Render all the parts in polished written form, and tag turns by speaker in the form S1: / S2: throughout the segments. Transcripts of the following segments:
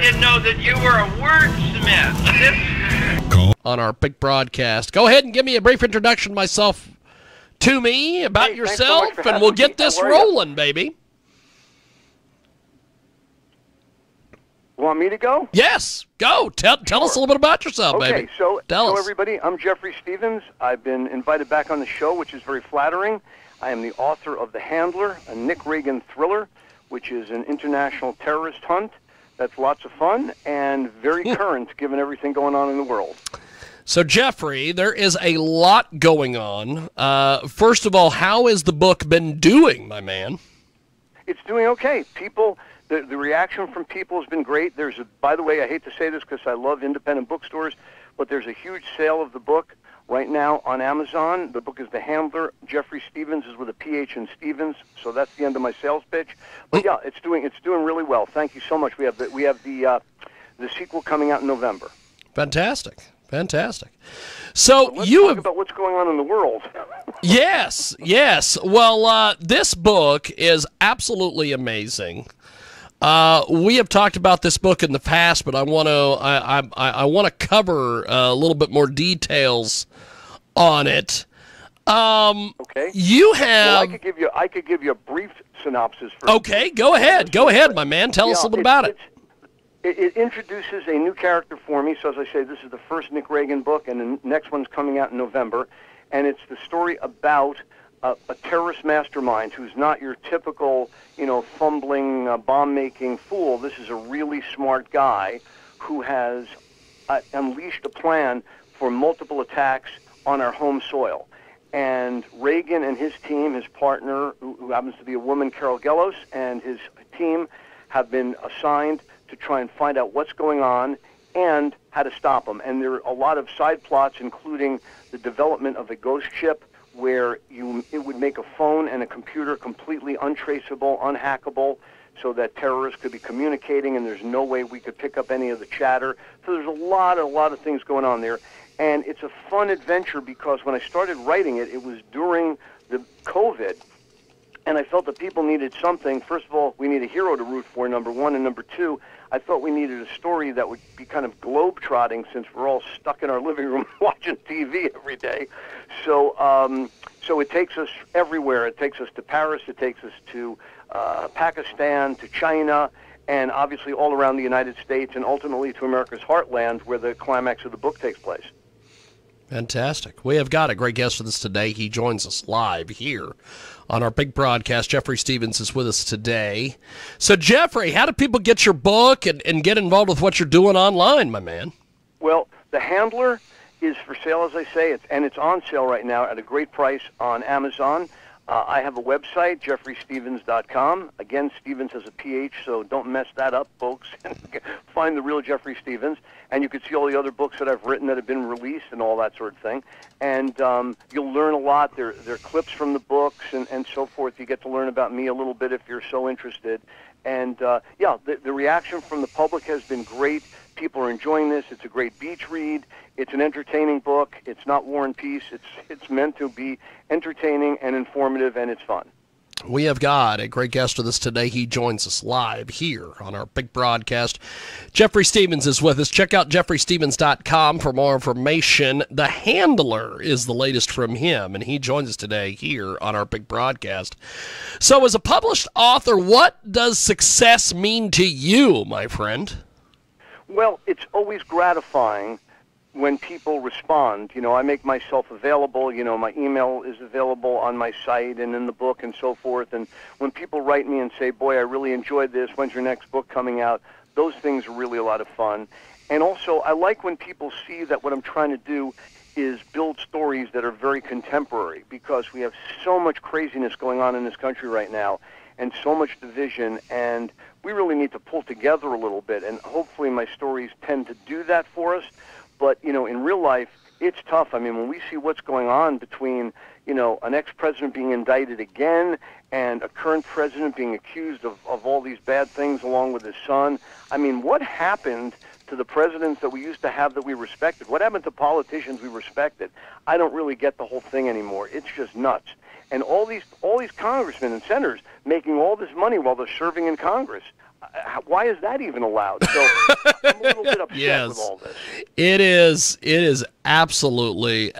S1: didn't know that you were a wordsmith.
S2: On our big broadcast. Go ahead and give me a brief introduction to me, about yourself,
S3: so
S2: and we'll get this rolling, baby.
S3: Want me to go?
S2: Yes, go. Tell us a little bit about yourself, baby.
S3: Okay, so everybody, I'm Jeffrey Stevens. I've been invited back on the show, which is very flattering. I am the author of The Handler, a Nick Reagan thriller, which is an international terrorist hunt. That's lots of fun and very current, given everything going on in the world.
S2: So, Jeffrey, there is a lot going on. First of all, how has the book been doing, my man?
S3: It's doing okay. The reaction from people has been great. By the way, I hate to say this because I love independent bookstores, but there's a huge sale of the book right now on Amazon. The book is The Handler. Jeffrey Stevens is with a PH in Stevens, so that's the end of my sales pitch. But yeah, it's doing really well. Thank you so much. We have the sequel coming out in November.
S2: Fantastic.
S3: So let's talk about what's going on in the world.
S2: Yes. Well, this book is absolutely amazing. We have talked about this book in the past, but I want to cover a little bit more details on it.
S3: Okay.
S2: You have.
S3: Well, I could give you a brief synopsis.
S2: Okay, go ahead, my man. Tell us a little bit about it.
S3: It introduces a new character for me. So as I say, this is the first Nick Reagan book, and the next one's coming out in November, and it's the story about a terrorist mastermind who's not your typical, fumbling, bomb-making fool. This is a really smart guy who has unleashed a plan for multiple attacks on our home soil. And Reagan and his team, his partner, who happens to be a woman, Carol Gellos, and his team have been assigned to try and find out what's going on and how to stop them. And there are a lot of side plots, including the development of a ghost ship where it would make a phone and a computer completely untraceable, unhackable, so that terrorists could be communicating, and there's no way we could pick up any of the chatter. So there's a lot of things going on there. And it's a fun adventure because when I started writing it, it was during the COVID, and I felt that people needed something. First of all, we need a hero to root for, number one, and number two, I thought we needed a story that would be kind of globe-trotting since we're all stuck in our living room watching TV every day. So it takes us everywhere. It takes us to Paris. It takes us to Pakistan, to China, and obviously all around the United States, and ultimately to America's heartland, where the climax of the book takes place.
S2: Fantastic. We have got a great guest with us today. He joins us live here on our big broadcast. Jeffrey Stevens is with us today. So, Jeffrey, how do people get your book and get involved with what you're doing online, my man?
S3: Well, The Handler is for sale, as I say, and it's on sale right now at a great price on Amazon. I have a website, jeffreystevens.com. Again, Stevens has a PH, so don't mess that up, folks. Find the real Jeffrey Stevens. And you can see all the other books that I've written that have been released and all that sort of thing. And you'll learn a lot. There are clips from the books and so forth. You get to learn about me a little bit if you're so interested. And, the reaction from the public has been great. People are enjoying this. It's a great beach read. It's an entertaining book. It's not War and Peace. It's meant to be entertaining and informative, and it's fun.
S2: We have got a great guest with us today. He joins us live here on our big broadcast. Jeffrey Stevens is with us. Check out jeffreystevens.com for more information. The Handler is the latest from him, and he joins us today here on our big broadcast. So as a published author, what does success mean to you, my friend?
S3: Well, it's always gratifying when people respond. I make myself available. My email is available on my site and in the book and so forth. And when people write me and say, boy, I really enjoyed this, when's your next book coming out? Those things are really a lot of fun. And also, I like when people see that what I'm trying to do is build stories that are very contemporary, because we have so much craziness going on in this country right now and so much division, and we really need to pull together a little bit. And hopefully my stories tend to do that for us. But, in real life, it's tough. I mean, when we see what's going on between, an ex-president being indicted again and a current president being accused of all these bad things along with his son, I mean, what happened to the presidents that we used to have that we respected? What happened to politicians we respected? I don't really get the whole thing anymore. It's just nuts. And all these congressmen and senators making all this money while they're serving in Congress. why is that even allowed? So I'm a little bit upset with all this.
S2: It is absolutely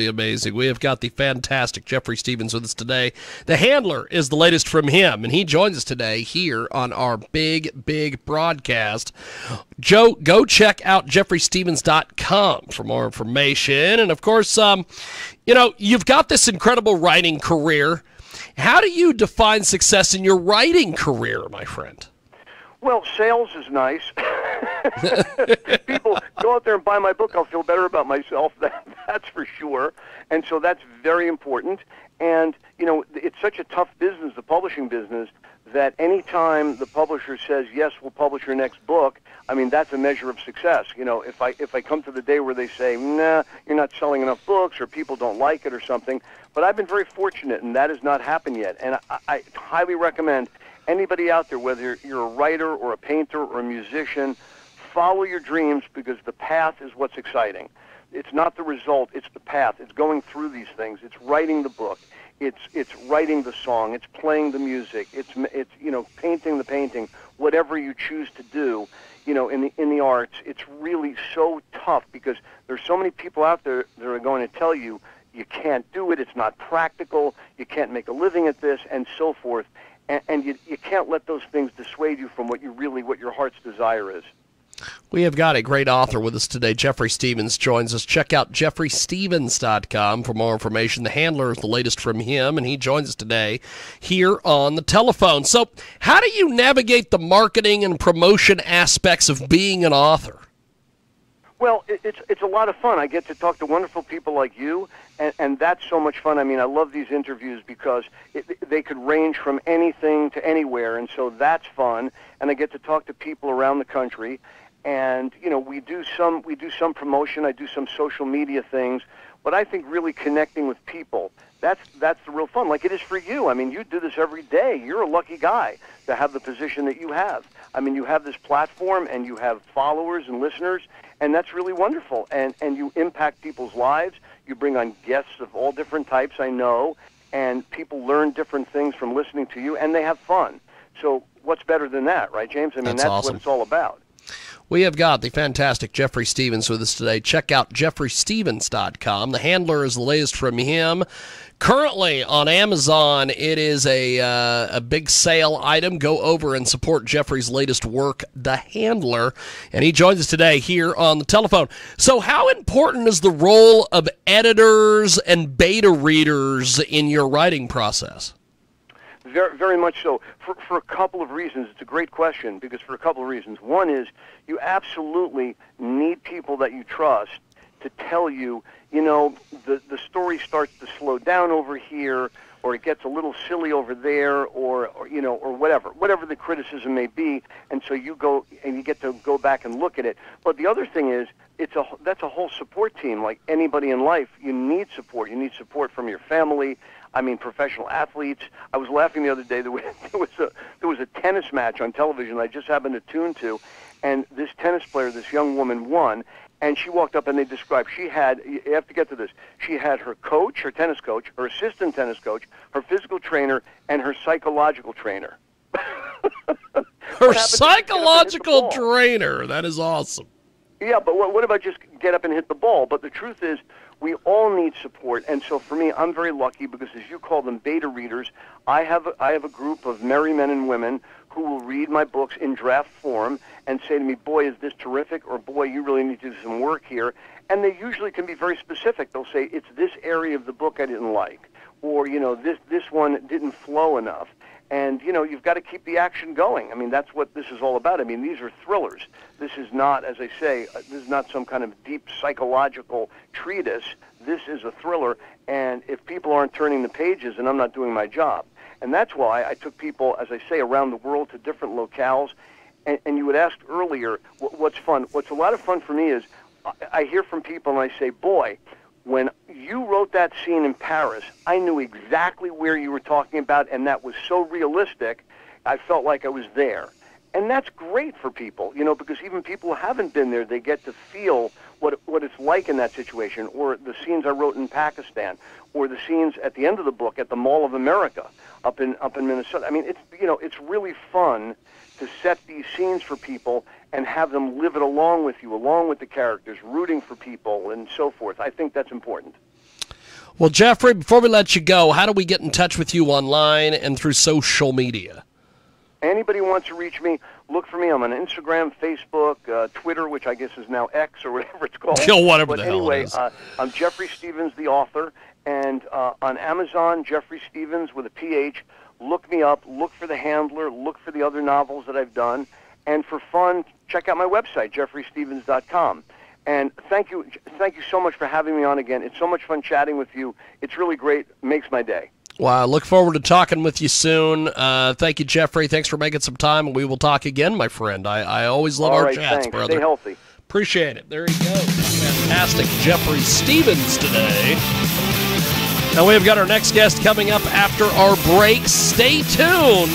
S2: amazing. We have got the fantastic Jeffrey Stevens with us today. The Handler is the latest from him, and he joins us today here on our big broadcast. Joe, go check out jeffreystevens.com for more information. And, of course, you've got this incredible writing career. How do you define success in your writing career, my friend?
S3: Well, sales is nice. People go out there and buy my book, I'll feel better about myself. That's for sure. And so that's very important. And, it's such a tough business, the publishing business, that any time the publisher says, yes, we'll publish your next book, I mean, that's a measure of success. If I come to the day where they say, nah, you're not selling enough books or people don't like it or something, but I've been very fortunate, and that has not happened yet. And I highly recommend anybody out there, whether you're a writer or a painter or a musician, follow your dreams, because the path is what's exciting. It's not the result, it's the path. It's going through these things. It's writing the book. It's writing the song. It's playing the music. It's painting the painting. Whatever you choose to do, in the arts, it's really so tough, because there's so many people out there that are going to tell you you can't do it. It's not practical. You can't make a living at this, and so forth. And you can't let those things dissuade you from what your heart's desire is.
S2: We have got a great author with us today. Jeffrey Stevens joins us. Check out jeffreystevens.com for more information. The Handler is the latest from him, and he joins us today here on the telephone. So how do you navigate the marketing and promotion aspects of being an author?
S3: Well, it's a lot of fun. I get to talk to wonderful people like you, and that's so much fun. I mean, I love these interviews because they could range from anything to anywhere, and so that's fun. And I get to talk to people around the country, and we do some promotion. I do some social media things, but I think really connecting with people, that's the real fun. Like it is for you. I mean, you do this every day. You're a lucky guy to have the position that you have. I mean, you have this platform, and you have followers and listeners, and that's really wonderful. And you impact people's lives. You bring on guests of all different types, I know, and people learn different things from listening to you, and they have fun. So what's better than that, right, James? I mean, that's
S2: awesome.
S3: what it's all about.
S2: We have got the fantastic Jeffrey Stevens with us today. Check out jeffreystevens.com. The Handler is the latest from him. Currently on Amazon, it is a big sale item. Go over and support Jeffrey's latest work, The Handler, and he joins us today here on the telephone. So how important is the role of editors and beta readers in your writing process?
S3: Very, very much so. For a couple of reasons. It's a great question, because for a couple of reasons. One is you absolutely need people that you trust to tell you, the story starts to slow down over here, or it gets a little silly over there, or whatever the criticism may be, and so you go and you get to go back and look at it. But the other thing is, that's a whole support team. Like anybody in life, you need support. You need support from your family. I mean, professional athletes. I was laughing the other day. There was a tennis match on television I just happened to tune to, and this tennis player, this young woman, won. And she walked up, and they described, you have to get to this, she had her coach, her tennis coach, her assistant tennis coach, her physical trainer, and her psychological trainer.
S2: Her psychological trainer. That is awesome.
S3: Yeah, but what about just get up and hit the ball? But the truth is, we all need support, and so for me, I'm very lucky because, as you call them, beta readers. I have a group of merry men and women who will read my books in draft form and say to me, boy, is this terrific, or boy, you really need to do some work here. And they usually can be very specific. They'll say, it's this area of the book I didn't like, or, this one didn't flow enough. And, you've got to keep the action going. I mean, that's what this is all about. I mean, these are thrillers. This is not, as I say, this is not some kind of deep psychological treatise. This is a thriller, and if people aren't turning the pages, then I'm not doing my job. And that's why I took people, as I say, around the world to different locales. And you had asked earlier, what's fun? What's a lot of fun for me is I hear from people, and I say, boy, when you wrote that scene in Paris, I knew exactly where you were talking about, and that was so realistic, I felt like I was there. And that's great for people, because even people who haven't been there, they get to feel what it's like in that situation, or the scenes I wrote in Pakistan, or the scenes at the end of the book at the Mall of America up in Minnesota. I mean, it's really fun to set these scenes for people and have them live it along with you, along with the characters, rooting for people and so forth. I think that's important.
S2: Well, Jeffrey, before we let you go, how do we get in touch with you online and through social media?
S3: Anybody who wants to reach me, look for me. I'm on Instagram, Facebook, Twitter, which I guess is now X or whatever it's called.
S2: Whatever
S3: but
S2: the hell
S3: anyway,
S2: it is.
S3: I'm Jeffrey Stevens, the author, and on Amazon, Jeffrey Stevens with a PH. Look me up. Look for The Handler. Look for the other novels that I've done. And for fun, check out my website, jeffreystevens.com. And thank you so much for having me on again. It's so much fun chatting with you. It's really great. Makes my day.
S2: Well, I look forward to talking with you soon. Thank you, Jeffrey. Thanks for making some time. We will talk again, my friend. I always love our chats,
S3: thanks.
S2: brother.
S3: Stay healthy.
S2: Appreciate it. There you go. Fantastic Jeffrey Stevens today. Now, we've got our next guest coming up after our break. Stay tuned.